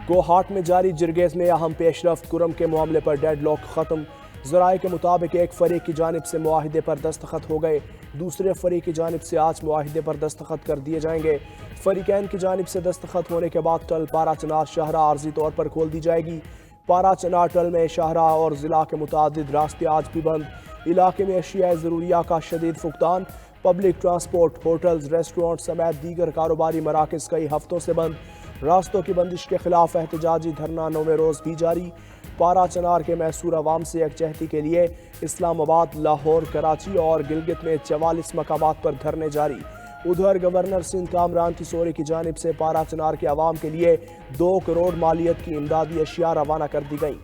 कोहाट में जारी जिरगेज में अहम पेशरफ्त, कुरम के मामले पर डेडलॉक खत्म। ज़राए के मुताबिक एक फरीक की जानिब से मुआहिदे पर दस्तखत हो गए, दूसरे फरीक की जानिब से आज मुआहिदे पर दस्तखत कर दिए जाएंगे। फरीकैन की जानिब से दस्तखत होने के बाद टल पारा चनार शाहरा आर्जी तौर पर खोल दी जाएगी। पारा चनार टल में शाहरा और ज़िला के मुतादिद रास्ते आज भी बंद। इलाके में अशिया ज़रूरिया का शदीद फुकदान। पब्लिक ट्रांसपोर्ट, होटल्स, रेस्टोरेंट समेत दीगर कारोबारी मराकज़ कई हफ्तों से बंद। रास्तों की बंदिश के खिलाफ एहतजाजी धरना 9वें रोज़ भी जारी। पारा चनार के मैसूर अवाम से यकजहती के लिए इस्लामाबाद, लाहौर, कराची और गिलगित में 44 मकामात पर धरने जारी। उधर गवर्नर सिंध कामरान तिसोरी की जानिब से पारा चनार के अवाम के लिए 2 करोड़ मालियत की इमदादी अशिया रवाना कर दी गई।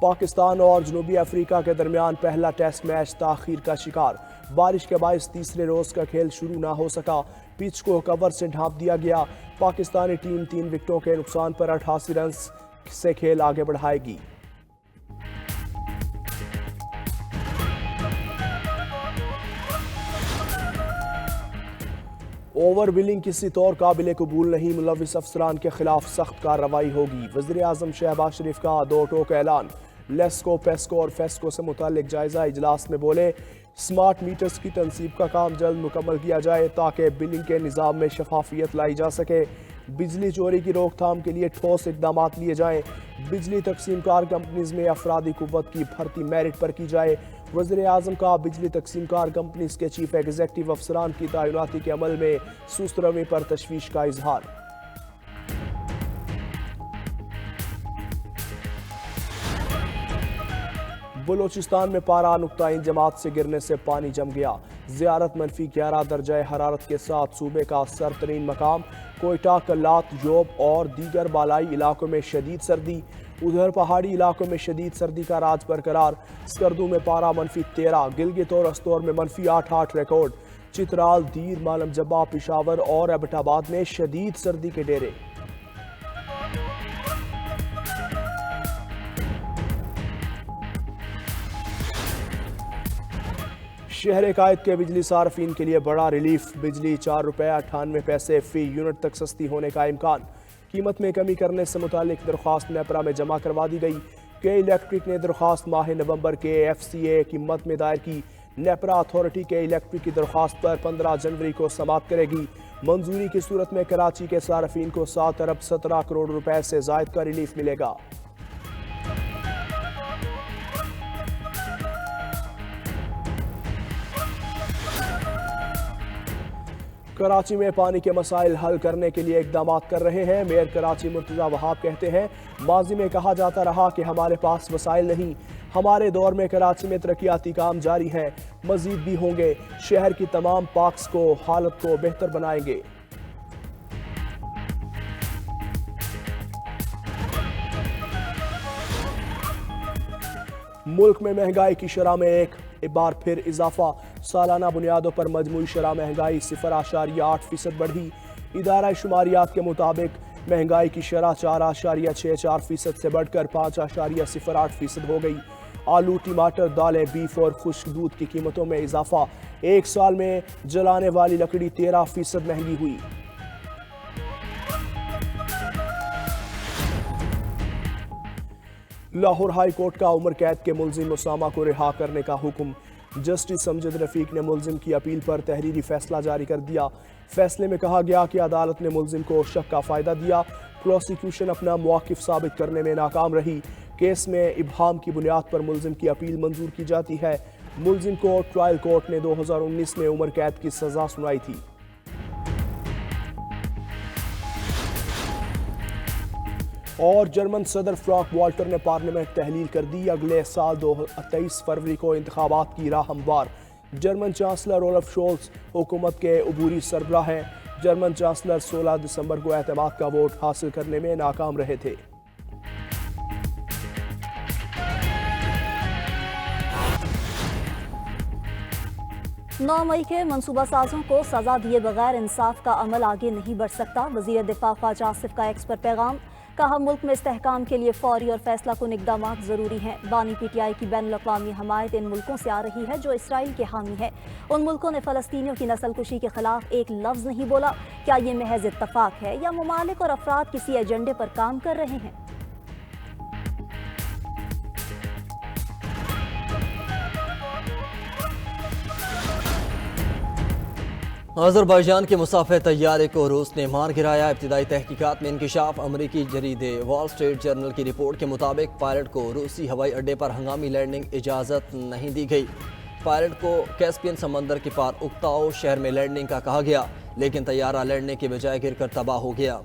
पाकिस्तान और जनूबी अफ्रीका के दरमियान पहला टेस्ट मैच ताखीर का शिकार। बारिश के बायस तीसरे रोज का खेल शुरू ना हो सका। पिच को कवर से ढांप दिया गया। पाकिस्तानी टीम 3 विकेटों के नुकसान पर 88 रन से खेल आगे बढ़ाएगी। ओवर बिलिंग किसी तौर काबिल कबूल नहीं, मुलविस अफसरान के खिलाफ सख्त कार्रवाई होगी। वज़ीर आज़म शहबाज शरीफ का 2 टोक ऐलान। लेस्को, पेस्को और फेस्को से मुतालिक जायजा इजलास में बोले, स्मार्ट मीटर्स की तनसीब का काम जल्द मुकम्मल किया जाए ताकि बिलिंग के निज़ाम में शफाफियत लाई जा सके। बिजली चोरी की रोकथाम के लिए ठोस इकदाम लिए जाएं। बिजली तकसीमकार कंपनीज में अफरादी कुव्वत की भर्ती मेरिट पर की जाए। वज़ीर आज़म का बिजली तकसीमकार कंपनीज के चीफ एग्जीक्यूटिव अफसरान की तैनाती के अमल में सुस्त रवि पर तशवीश का इजहार। बलोचिस्तान में पारा नुक्ता-इन जमात से गिरने से पानी जम गया। ज़ियारत -11 दर्जा हरारत के साथ सूबे का सरतरीन मकाम। कोयटा, कल्लात, योब और दीगर बालाई इलाकों में शदीद सर्दी। उधर पहाड़ी इलाकों में शदीद सर्दी का राज बरकरार। स्कर्दू में पारा -13, गिलगित और अस्तौर में -8 रिकॉर्ड। चित्राल, दीर, मालम जब्बा, पिशावर और एबटाबाद में शदीद सर्दी के डेरे। शहर कायद के बिजली सार्फिन के लिए बड़ा रिलीफ। बिजली ₹4.98 फ़ी यूनिट तक सस्ती होने का इम्कान। कीमत में कमी करने से मुतालिक दरख्वास्त नेपरा में जमा करवा दी गई। के इलेक्ट्रिक ने दरख्वास्त माह नवंबर के FCA कीमत में दायर की। नेपरा अथॉरिटी के इलेक्ट्रिक की दरख्वास्त पर 15 जनवरी को समाप्त करेगी। मंजूरी की सूरत में कराची के सार्फिन को 7 अरब 17 करोड़ रुपए से जायद का रिलीफ मिलेगा। कराची में पानी के मसाइल हल करने के लिए इकदाम कर रहे हैं। मेयर कराची मुर्तज़ा वहाब कहते हैं, माजी में कहा जाता रहा कि हमारे पास वसाइल नहीं। हमारे दौर में कराची में तरक्याती काम जारी हैं, मजीद भी होंगे। शहर की तमाम पार्क्स को हालत को बेहतर बनाएंगे। मुल्क में महंगाई की शरह में एक बार फिर इजाफा। सालाना बुनियादों पर मजमूई शरह महंगाई 0.8% बढ़ी। इदारा शुमारियात के मुताबिक महंगाई की शरह 4.64% से बढ़कर 5.08% हो गई। आलू, टमाटर, दालें, बीफ और खुश्क दूध की कीमतों में इजाफा। एक साल में जलाने वाली लकड़ी 13% महंगी हुई। लाहौर हाई कोर्ट का उम्र कैद के मुलजिम उसामा को रिहा करने का हुक्म। जस्टिस अमजद रफीक ने मुलजिम की अपील पर तहरीरी फैसला जारी कर दिया। फैसले में कहा गया कि अदालत ने मुलजिम को शक का फायदा दिया। प्रोसिक्यूशन अपना मौक़िफ़ साबित करने में नाकाम रही। केस में इब्हाम की बुनियाद पर मुलजिम की अपील मंजूर की जाती है। मुलजिम को ट्रायल कोर्ट ने 2019 में उम्र कैद की सजा सुनाई थी। और जर्मन सदर फ्रैंक वाल्टर ने पार्लियामेंट तहलील कर दी। अगले साल 23 फरवरी को इंतखाबात की राह हमवार। जर्मन चांसलर ओलफ शोल्स हुकूमत के अबूरी सरबराह हैं। जर्मन चांसलर 16 दिसंबर को एतमाद का वोट हासिल करने में नाकाम रहे थे। नौ मई के मनसूबा साजों को सजा दिए बगैर इंसाफ का अमल आगे नहीं बढ़ सकता। वजीर दिफा ख्वाजा आसिफ का एक्स पर पैगाम। कहा मुल्क में इस्तेहकाम के लिए फौरी और फैसला कुन इक़दाम ज़रूरी हैं। बानी PTI की बैनुल-अक़वामी हमायत इन मुल्कों से आ रही है जो इसराइल के हामी है। उन मुल्कों ने फ़लस्तीनियों की नस्लकुशी के खिलाफ एक लफ्ज़ नहीं बोला। क्या ये महज इत्तफ़ाक है या ममालिक और अफराद किसी एजेंडे पर काम कर रहे हैं? अज़रबैजान के मुसाफिर तैयारे को रूस ने मार गिराया। इब्तिदाई तहकीकात में इंकिशाफ। अमरीकी जरीदे वॉल स्ट्रीट जर्नल की रिपोर्ट के मुताबिक पायलट को रूसी हवाई अड्डे पर हंगामी लैंडिंग इजाज़त नहीं दी गई। पायलट को कैस्पियन समंदर के पार उक्ताओ शहर में लैंडिंग का कहा गया, लेकिन तैयारा लैंडने के बजाय गिरकर तबाह हो गया।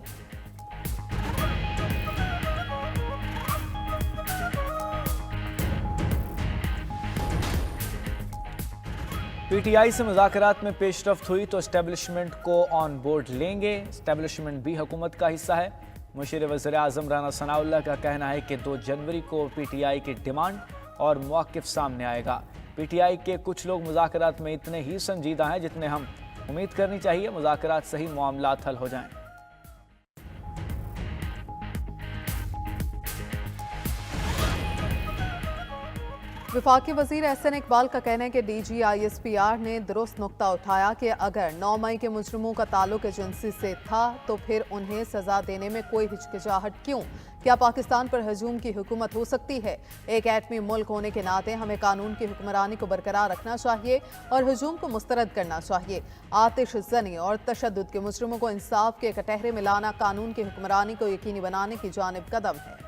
PTI से मुज़ाकरात में पेशरफ्त हुई तो एस्टेब्लिशमेंट को ऑन बोर्ड लेंगे। एस्टेब्लिशमेंट भी हुकूमत का हिस्सा है। मुशीर वज़ीर आज़म राना सनाउल्लाह का कहना है कि 2 जनवरी को PTI की डिमांड और मौक़िफ़ सामने आएगा। PTI के कुछ लोग मुज़ाकरात में इतने ही संजीदा हैं जितने हम उम्मीद करनी चाहिए। मुज़ाकरात सही मामलात हल हो जाएं। वफाकी वज़ीर एहसन इकबाल का कहना है कि DG ISPR ने दुरुस्त नुक्ता उठाया कि अगर 9 मई के मुजरिमों का ताल्लुक एजेंसी से था तो फिर उन्हें सजा देने में कोई हिचकिचाहट क्यों? क्या पाकिस्तान पर हजूम की हुकूमत हो सकती है? एक एटमी मुल्क होने के नाते हमें कानून की हुक्मरानी को बरकरार रखना चाहिए और हजूम को मुस्तरद करना चाहिए। आतिश ज़नी और तशद्दुद के मुजरिमों को इंसाफ के कटहरे में लाना कानून की हुक्मरानी को यकीनी बनाने की जानिब कदम है।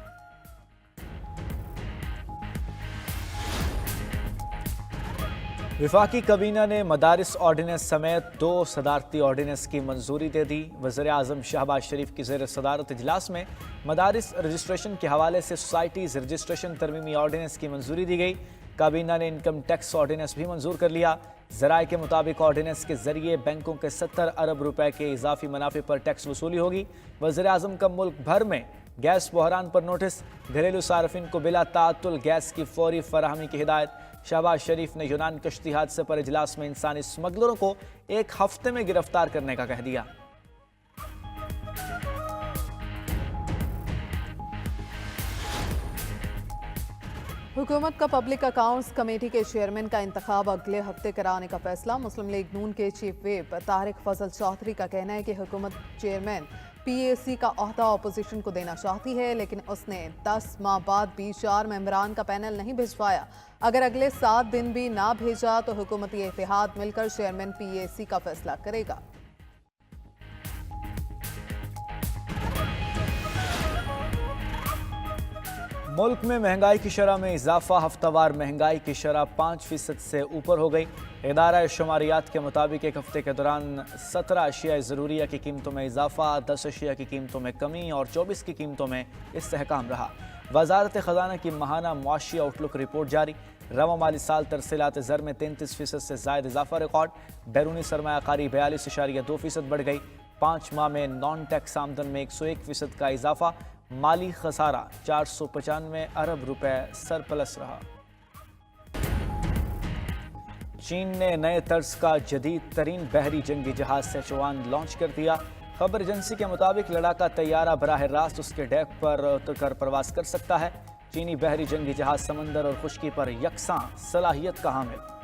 वफाकी काबीना ने मदारिस ऑर्डिनेंस समेत 2 सदारती ऑर्डिनेंस की मंजूरी दे दी। वज़ीर आज़म शहबाज शरीफ की ज़ेर सदारत इजलास में मदारिस रजिस्ट्रेशन के हवाले से सोसाइटीज़ रजिस्ट्रेशन तरमीमी ऑर्डिनेंस की मंजूरी दी गई। काबीना ने इनकम टैक्स ऑर्डिनेंस भी मंजूर कर लिया। ज़राए के मुताबिक ऑर्डिनेंस के जरिए बैंकों के 70 अरब रुपए के इजाफी मुनाफे पर टैक्स वसूली होगी। वज़ीर आज़म का मुल्क भर में गैस बहरान पर नोटिस। घरेलू सार्फिन को बिला ताअत्तुल गैस की फौरी फराहमी की हिदायत। शहबाज शरीफ ने यूनान कश्ती हादसे पर इजलास में इंसानी स्मगलरों को 1 हफ्ते में गिरफ्तार करने का कह दिया। हुकूमत का पब्लिक अकाउंट्स कमेटी के चेयरमैन का इंतखाब अगले हफ्ते कराने का फैसला। मुस्लिम लीग नून के चीफ व्हिप तारिक फजल चौधरी का कहना है कि हुकूमत चेयरमैन PAC का ओहदा अपोजिशन को देना चाहती है, लेकिन उसने 10 माह बाद भी 4 मेंबरान का पैनल नहीं भिजवाया। अगर अगले 7 दिन भी ना भेजा तो हुकूमती इत्तेहाद मिलकर चेयरमैन PAC का फैसला करेगा। मुल्क में महंगाई की शरह में इजाफा। हफ्तावार महंगाई की शरह 5% से ऊपर हो गई। इदारा शुमारियात के मुताबिक एक हफ्ते के दौरान 17 अशिया ज़रूरिया की कीमतों में इजाफा, 10 अशिया की कीमतों में कमी और 24 की कीमतों में इस्तेहकाम रहा। वजारत ख़जाना की माहाना मुआशी आउटलुक रिपोर्ट जारी। रवा माली साल तरसीलात ज़र में 33% से ज़ायद इजाफा रिकॉर्ड। बैरूनी सरमायाकारी 42.2% बढ़ गई। 5 माह में नॉन टैक्स आमदन में 101% का इजाफा। माली खसारा 495 अरब रुपए सरप्लस रहा। चीन ने नए तर्ज का जदीद तरीन बहरी जंगी जहाज सेचुआन लॉन्च कर दिया। खबर एजेंसी के मुताबिक लड़ाका तैयारा बराह रास्त उसके डेक पर उतरकर प्रवास कर सकता है। चीनी बहरी जंगी जहाज समंदर और खुश्की पर यकसां सलाहियत का हामिल।